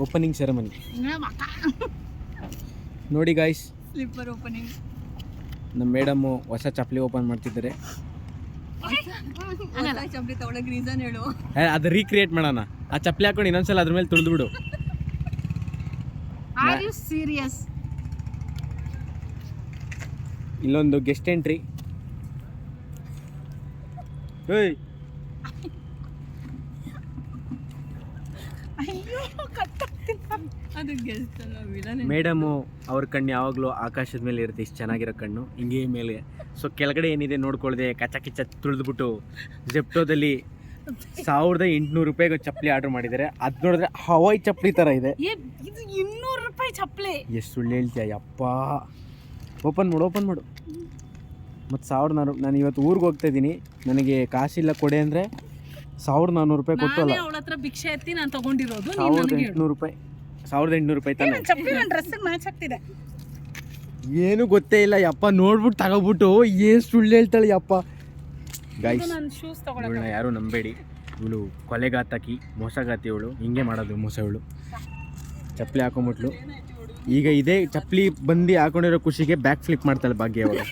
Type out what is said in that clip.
Opening ceremony ನೋಡಿ guys, slipper opening. ನಮ್ಮ madam ಹೊಸ ಚಪ್ಪಲಿ ಓಪನ್ ಮಾಡ್ತಿದ್ದಾರೆ. ಚಪ್ಪಲಿ ತಗೊಳಕ್ ರೀಸನ್ ಹೇಳು. ಅದು ರೀಕ್ರಿಯೇಟ್ ಮಾಡೋಣ. ಆ ಚಪ್ಪಲಿ ಹಾಕೊಂಡು ಇನ್ನೊಂದ್ಸಲ ಅದ್ರ ಮೇಲೆ ತುಳಿದು ಬಿಡು. Are you serious? ಇಲ್ಲೊಂದು ಗೆಸ್ಟ್ ಎಂಟ್ರಿ. ಏಯ್ ಅದು ಗೆಸ್ಟ್ ಅಲ್ಲ, ವಿಲನ್. ಮೇಡಮು ಅವ್ರ ಕಣ್ಣು ಯಾವಾಗಲೂ ಆಕಾಶದ ಮೇಲೆ ಇರುತ್ತೆ, ಇಷ್ಟು ಚೆನ್ನಾಗಿರೋ ಕಣ್ಣು ಹಿಂಗೆ ಮೇಲೆ. ಸೊ ಕೆಳಗಡೆ ಏನಿದೆ ನೋಡ್ಕೊಳ್ದೆ ಕಚ್ಚ ಕಿಚ್ಚ ತುಳಿದ್ಬಿಟ್ಟು ಜೆಪ್ಟೋದಲ್ಲಿ 1800 ರೂಪಾಯಿಗೆ ಚಪ್ಪಲಿ ಆರ್ಡರ್ ಮಾಡಿದ್ದಾರೆ. ಅದು ನೋಡಿದ್ರೆ ಹವಾಯಿ ಚಪ್ಪಲಿ ಥರ ಇದೆ. ಇದು 200 ರೂಪಾಯಿ ಚಪ್ಪಲಿ. ಎಷ್ಟು ಸುಳ್ಳು ಹೇಳ್ತೀಯ ಯಪ್ಪ. ಓಪನ್ ಮಾಡು. ಮತ್ತು 1400. ನಾನು ಇವತ್ತು ಊರಿಗೆ ಹೋಗ್ತಾ ಇದ್ದೀನಿ, ನನಗೆ ಕಾಸಿಲ್ಲ ಕೊಡೆ ಅಂದರೆ 1400 ರೂಪಾಯಿ ಕೊಟ್ಟು ಅಲ್ಲ, ಅವಳ ಹತ್ರ ಭಿಕ್ಷೆ ಎತ್ತಿ ನಾನು ತಗೊಂಡಿರೋದು. 1800 ರೂಪಾಯಿ. 1800 ರೂಪಾಯಿ ತಾನೆ. ಚಪ್ಪಲಿ ನನ್ನ ಡ್ರೆಸ್ಸಿಗೆ ಮ್ಯಾಚ್ ಆಗ್ತಿದೆ. ಏನು ಗೊತ್ತೇ ಇಲ್ಲ ಯಪ್ಪ. ನೋಡ್ಬಿಟ್ಟು ತಗೋಬಿಟ್ಟು ಏನು ಸುಳ್ಳು ಹೇಳ್ತಾಳೆ ಯಪ್ಪ. ಗೈಸ್, ನಾನು ಶೂಸ್ ತಗೊಳ್ಳೋಣ. ಇವಳನ್ನ ಯಾರು ನಂಬೇಡಿ. ಇವಳು ಕೊಲೆಗಾತಕಿ, ಮೋಸಗಾತಿ. ಇವಳು ಹಿಂಗೆ ಮಾಡೋದು ಮೋಸ. ಇವಳು ಚಪ್ಪಲಿ ಹಾಕೊಂಬಿಟ್ಲು. ಈಗ ಇದೇ ಚಪ್ಪಲಿ ಬಂದು ಹಾಕೊಂಡಿರೋ ಖುಷಿಗೆ ಬ್ಯಾಕ್ ಫ್ಲಿಪ್ ಮಾಡ್ತಾಳೆ ಭಾಗ್ಯ ಅವಳು.